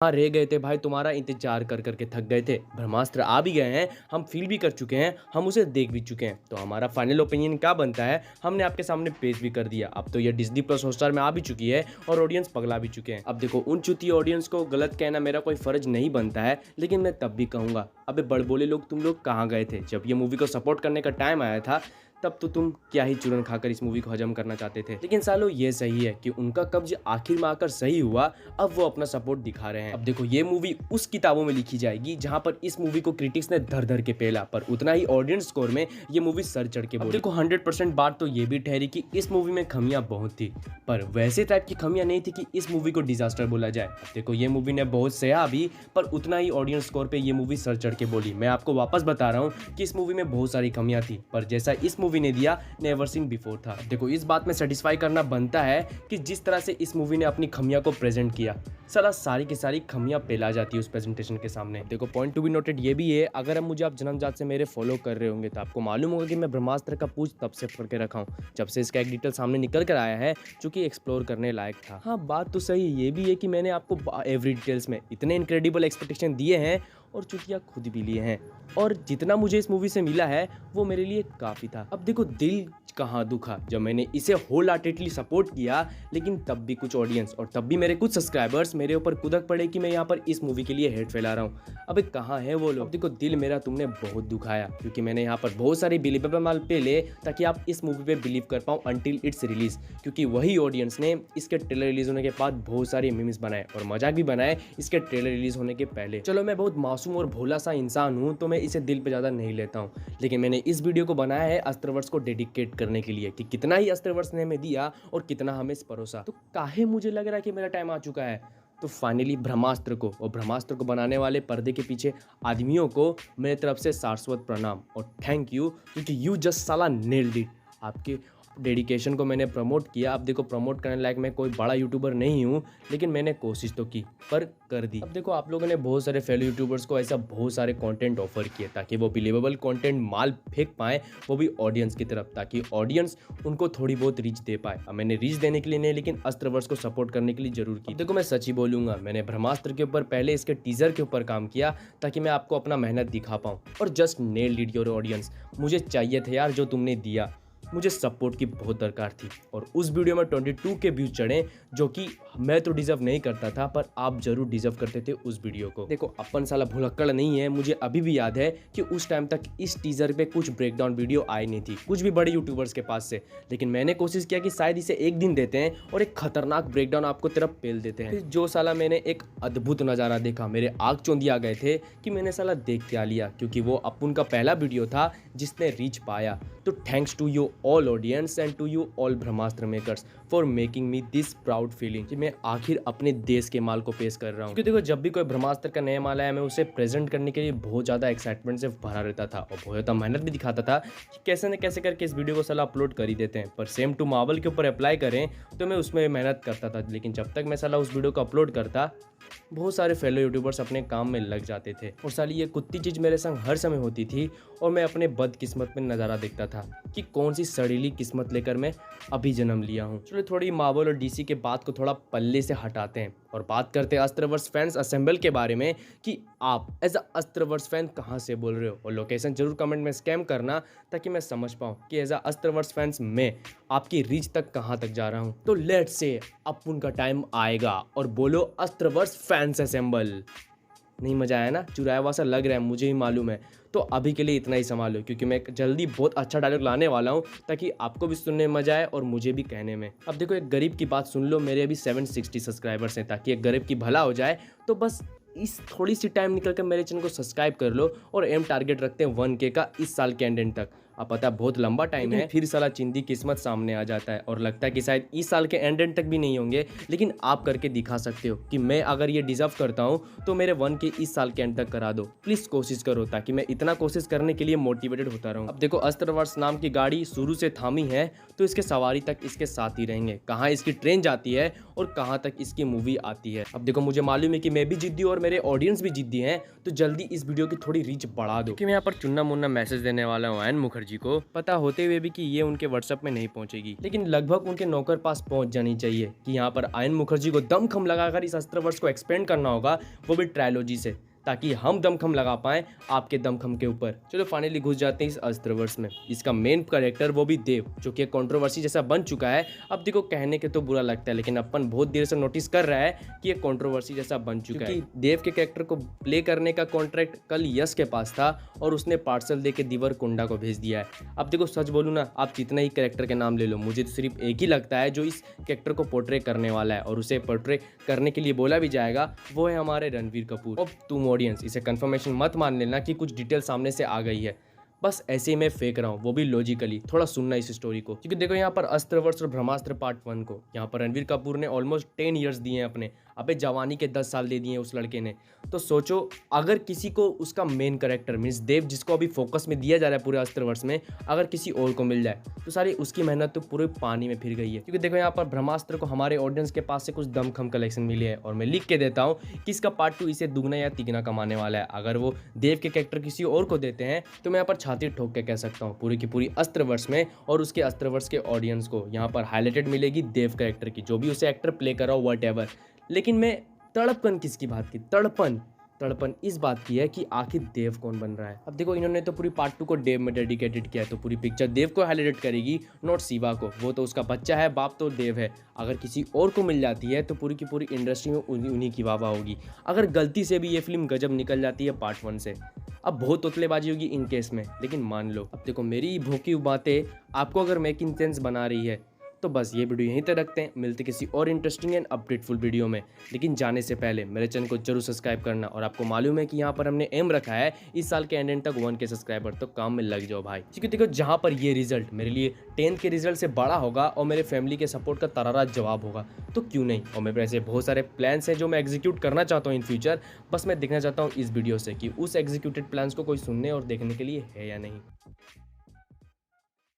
हाँ, रह गए थे भाई, तुम्हारा इंतजार कर करके थक गए थे। ब्रह्मास्त्र आ भी गए हैं, हम फ़ील भी कर चुके हैं, हम उसे देख भी चुके हैं। तो हमारा फाइनल ओपिनियन क्या बनता है, हमने आपके सामने पेश भी कर दिया। अब तो ये डिज़नी प्लस हॉटस्टार में आ भी चुकी है और ऑडियंस पगला भी चुके हैं। अब देखो, उन चूतिया ऑडियंस को गलत कहना मेरा कोई फ़र्ज़ नहीं बनता है, लेकिन मैं तब भी कहूँगा, अबे बड़बोले लोग, तुम लोग कहाँ गए थे? जब ये मूवी को सपोर्ट करने का टाइम आया था, तब तो तुम क्या ही चूरन खाकर इस मूवी को हजम करना चाहते थे। लेकिन सालों, ये सही है कि उनका कब्ज आखिर में आकर सही हुआ, अब वो अपना सपोर्ट दिखा रहे हैं। अब देखो, ये मूवी उस किताबों में लिखी जाएगी जहां पर इस मूवी को क्रिटिक्स ने धर धर के पेला, पर उतना ही ऑडियंस स्कोर में ये मूवी सर चढ़ के बोली। देखो, 100% बात तो ये भी ठहरी कि इस मूवी में खमियां बहुत थी, पर वैसे टाइप की खमियां नहीं थी कि इस मूवी को डिजास्टर बोला जाए। अब देखो, ये मूवी ने बहुत सहा भी, पर उतना ही ऑडियंस स्कोर पे ये मूवी सर चढ़ के बोली। मैं आपको वापस बता रहा हूँ कि इस मूवी में बहुत सारी खमियां थी, पर जैसा इस मूवी ने दिया, नेवर सीन बिफोर था। देखो, इस बात में सेटिस्फाई करना बनता है कि जिस तरह से इस मूवी ने अपनी खमियां को प्रेजेंट किया, साला सारी की सारी खमियां पेला जाती है उस प्रेजेंटेशन के सामने। देखो, पॉइंट टू बी नोटेड ये भी है, अगर अब मुझे आप जन्मजात से मेरे फॉलो कर रहे होंगे तो आपको मालूम होगा कि मैं ब्रह्मास्त्र का पूछ तब से पकड़ के रखा हूँ जब से इसका एक डिटेल सामने निकल कर आया है, जो कि एक्सप्लोर करने लायक था। हाँ, बात तो सही ये भी है कि मैंने आपको एवरी डिटेल्स में इतने इनक्रेडिबल एक्सपेक्टेशन दिए हैं और चुटिया खुद भी लिए हैं, और जितना मुझे इस मूवी से मिला है वो मेरे लिए काफ़ी था। अब देखो, दिल कहाँ दुखा जब मैंने इसे होल हार्टेडली सपोर्ट किया, लेकिन तब भी कुछ ऑडियंस और तब भी मेरे कुछ सब्सक्राइबर्स मेरे ऊपर कुदक पड़े कि मैं यहाँ पर इस मूवी के लिए हेट फैला रहा हूँ। अबे कहाँ है वो लोग? अब देखो, दिल मेरा तुमने बहुत दुखाया, क्योंकि मैंने यहाँ पर बहुत सारे बिलीवेबल माल पे ले ताकि आप इस मूवी पे बिलीव कर पाओ अंटिल इट्स रिलीज, क्योंकि वही ऑडियंस ने इसके ट्रेलर रिलीज होने के बाद बहुत सारे मीम्स बनाए और मजाक भी बनाए इसके ट्रेलर रिलीज होने के पहले। चलो, मैं बहुत मासूम और भोला सा इंसान हूँ, तो मैं इसे दिल पे ज़्यादा नहीं लेता हूँ, लेकिन मैंने इस वीडियो को बनाया है अस्त्रवर्ष को डेडिकेट करने के लिए कि कितना ही अस्त्रवर्ष ने हमें दिया और कितना हमें परोसा। तो काहे मुझे लग रहा है कि मेरा टाइम आ चुका है। तो फाइनली ब्रह्मास्त्र को और ब्रह्मास्त्र को बनाने वाले पर्दे के पीछे आदमियों को मेरी तरफ से शाश्वत प्रणाम और थैंक यू, क्योंकि यू जस्ट साला नेल्ड इट। आपके डेडिकेशन को मैंने प्रमोट किया। अब देखो, प्रमोट करने लायक मैं कोई बड़ा यूट्यूबर नहीं हूँ, लेकिन मैंने कोशिश तो की, पर कर दी। अब देखो, आप लोगों ने बहुत सारे फेलो यूट्यूबर्स को ऐसा बहुत सारे कंटेंट ऑफर किए ताकि वो बिलीवेबल कंटेंट माल फेंक पाएँ, वो भी ऑडियंस की तरफ, ताकि ऑडियंस उनको थोड़ी बहुत रीच दे पाए। अब मैंने रीच देने के लिए नहीं, लेकिन अस्त्रवर्ष को सपोर्ट करने के लिए जरूर की। देखो, मैं सच ही बोलूँगा, मैंने ब्रह्मास्त्र के ऊपर पहले इसके टीजर के ऊपर काम किया ताकि मैं आपको अपना मेहनत दिखा पाऊँ, और just nailed it your audience. मुझे चाहिए थे यार जो तुमने दिया, मुझे सपोर्ट की बहुत दरकार थी, और उस वीडियो में 22 के व्यूज चढ़े, जो कि मैं तो डिजर्व नहीं करता था, पर आप जरूर डिजर्व करते थे उस वीडियो को। देखो, अपन साला भुलक्कड़ नहीं है, मुझे अभी भी याद है कि उस टाइम तक इस टीजर पे कुछ ब्रेकडाउन वीडियो आई नहीं थी कुछ भी बड़े यूट्यूबर्स के पास से, लेकिन मैंने कोशिश किया कि शायद इसे एक दिन देते हैं और एक खतरनाक ब्रेकडाउन आपको तरफ पेल देते हैं। फिर जो साला मैंने एक अद्भुत नज़ारा देखा, मेरे आँख चौंधी आ गए थे कि मैंने साला देख क्या लिया, क्योंकि वो अपन का पहला वीडियो था जिसने रीच पाया। तो thanks to you all audience and to you all Brahmastra makers for making me this proud feeling कि मैं आखिर अपने देश के माल को पेश कर रहा हूँ। क्योंकि देखो, जब भी कोई ब्रह्मास्त्र का नया माल आया, मैं उसे प्रेजेंट करने के लिए बहुत ज़्यादा एक्साइटमेंट से भरा रहता था और बहुत ज़्यादा मेहनत भी दिखाता था कि कैसे न कैसे करके इस वीडियो को साला अपलोड कर ही देते हैं। पर सेम टू मार्वल के ऊपर अप्लाई करें तो मैं उसमें मेहनत करता था, लेकिन जब तक मैं साला उस वीडियो को अपलोड करता, बहुत सारे फेलो यूट्यूबर्स अपने काम में लग जाते थे, और साली ये कुत्ती चीज़ मेरे संग हर समय होती थी, और मैं अपने बदकिस्मत में नज़ारा देखता था कि कौन सी सड़ीली किस्मत लेकर मैं अभी जन्म लिया हूँ। चलो, थोड़ी मार्वल और डीसी के बात को थोड़ा पल्ले से हटाते हैं और बात करते हैं अस्त्रवर्ष फैंस असेंबल के बारे में कि आप एज अ अस्त्रवर्ष फैन कहाँ से बोल रहे हो, और लोकेशन जरूर कमेंट में स्कैम करना ताकि मैं समझ पाऊँ कि एज अ अस्त्रवर्ष फैंस मैं आपकी रीच तक कहाँ तक जा रहा हूँ। तो लेट्स से अब उनका टाइम आएगा और बोलो अस्त्रवर्ष फैंस असेंबल। नहीं मजा आया ना? चुराया हुआ सा लग रहा है, मुझे ही मालूम है। तो अभी के लिए इतना ही संभालो, क्योंकि मैं जल्दी बहुत अच्छा डायलॉग लाने वाला हूँ ताकि आपको भी सुनने में मजा आए और मुझे भी कहने में। अब देखो, एक गरीब की बात सुन लो, मेरे अभी 760 सब्सक्राइबर्स हैं, ताकि एक गरीब की भला हो जाए तो बस इस थोड़ी सी टाइम निकल कर मेरे चैनल को सब्सक्राइब कर लो, और एम टारगेट रखते हैं 1K का इस साल के एंड तक। अब पता बहुत लंबा टाइम है, फिर साला चिंदी किस्मत सामने आ जाता है और लगता है कि शायद इस साल के एंड तक भी नहीं होंगे, लेकिन आप करके दिखा सकते हो कि मैं अगर ये डिजर्व करता हूँ तो मेरे 1K इस साल के एंड तक करा दो। प्लीज़ कोशिश करो, ताकि मैं इतना कोशिश करने के लिए मोटिवेटेड होता रहूँ। अब देखो, अस्त्रवर्ष नाम की गाड़ी शुरू से थामी है, तो इसके सवारी तक इसके साथ ही रहेंगे, कहाँ इसकी ट्रेन जाती है और कहाँ तक इसकी मूवी आती है। अब देखो, मुझे मालूम है कि मैं भी जिद्दी और मेरे ऑडियंस भी जिद्दी हैं, तो जल्दी इस वीडियो की थोड़ी रीच बढ़ा दो, कि मैं यहाँ पर चुन्ना मुन्ना मैसेज देने वाला हूँ एन मुखर्जी मुखर्जी को पता होते हुए भी कि ये उनके व्हाट्सएप में नहीं पहुंचेगी, लेकिन लगभग उनके नौकर पास पहुंच जानी चाहिए कि यहाँ पर आयन मुखर्जी को दमखम लगाकर इस अस्त्रवर्ष को एक्सपेंड करना होगा, वो भी ट्रायलॉजी से, ताकि हम दमखम लगा पाएं आपके दमखम के ऊपर। चलो फाइनली घुस जाते हैं इस अस्त्रवर्ष में। इसका मेन कैरेक्टर वो भी देव, जो कि एक कंट्रोवर्सी जैसा बन चुका है। अब देखो कहने के तो बुरा लगता है, लेकिन अपन बहुत देर से नोटिस कर रहा है कि ये कंट्रोवर्सी जैसा बन चुका है। देव के कैरेक्टर को प्ले करने का कॉन्ट्रैक्ट कल यश के पास था और उसने पार्सल दे के दिवर कुंडा को भेज दिया है। अब देखो सच बोलूँ ना, आप जितना ही कैरेक्टर के नाम ले लो, मुझे तो सिर्फ एक ही लगता है जो इस कैरेक्टर को पोर्ट्रे करने वाला है और उसे पोर्ट्रे करने के लिए बोला भी जाएगा, वो है हमारे रणवीर कपूर। अब तुम ऑडियंस इसे कंफर्मेशन मत मान लेना कि कुछ डिटेल सामने से आ गई है, बस ऐसे ही मैं फेंक रहा हूँ, वो भी लॉजिकली। थोड़ा सुनना इस स्टोरी को, क्योंकि देखो यहाँ पर अस्त्रवर्ष और ब्रह्मास्त्र पार्ट 1 को यहाँ पर रणवीर कपूर ने ऑलमोस्ट 10 ईयर्स दिए हैं अपने। अबे जवानी के 10 साल दे दिए उस लड़के ने। तो सोचो अगर किसी को उसका मेन कैरेक्टर मीन्स देव, जिसको अभी फोकस में दिया जा रहा है पूरे अस्त्रवर्ष में, अगर किसी और को मिल जाए तो सारी उसकी मेहनत तो पूरे पानी में फिर गई है। क्योंकि देखो यहाँ पर ब्रह्मास्त्र को हमारे ऑडियंस के पास से कुछ दमखम कलेक्शन मिली है और मैं लिख के देता हूँ कि इसका पार्ट 2 इसे दुगना या तिगना कमाने वाला है। अगर वो देव के कैरेक्टर किसी और को देते हैं तो मैं यहाँ पर छाती ठोक के कह सकता हूँ पूरी की पूरी अस्त्रवर्ष में और उसके अस्त्रवर्ष के ऑडियंस को यहाँ पर हाईलाइटेड मिलेगी देव कैरेक्टर की, जो भी उसे एक्टर प्ले कर रहा हो व्हाटएवर। लेकिन मैं तड़पन किसकी बात की, तड़पन इस बात की है कि आखिर देव कौन बन रहा है। अब देखो इन्होंने तो पूरी पार्ट 2 को देव में डेडिकेटेड किया है, तो पूरी पिक्चर देव को हाईलाइट करेगी, नॉट शिवा को। वो तो उसका बच्चा है, बाप तो देव है। अगर किसी और को मिल जाती है तो पूरी की पूरी इंडस्ट्री में उन्हीं की वाह होगी। अगर गलती से भी ये फिल्म गजब निकल जाती है पार्ट 1 से, अब बहुत तोतलेबाजी होगी इन केस में, लेकिन मान लो। अब देखो मेरी भोंकी बातें आपको अगर मेकिंग सेंस बना रही है तो बस ये वीडियो यहीं तक रखते हैं। मिलते किसी और इंटरेस्टिंग एंड अपडेटफुल वीडियो में, लेकिन जाने से पहले मेरे चैनल को जरूर सब्सक्राइब करना। और आपको मालूम है कि यहाँ पर हमने एम रखा है इस साल के एंड तक 1K सब्सक्राइबर, तो काम में लग जाओ भाई। क्योंकि देखो जहाँ पर ये रिजल्ट मेरे लिए 10th के रिजल्ट से बड़ा होगा और मेरे फैमिली के सपोर्ट का तरारा जवाब होगा, तो क्यों नहीं। और मेरे ऐसे बहुत सारे प्लान्स हैं जो मैं एग्जीक्यूट करना चाहता हूँ इन फ्यूचर। बस मैं देखना चाहता हूँ इस वीडियो से कि उस एग्जीक्यूटेड प्लान्स को कोई सुनने और देखने के लिए है या नहीं।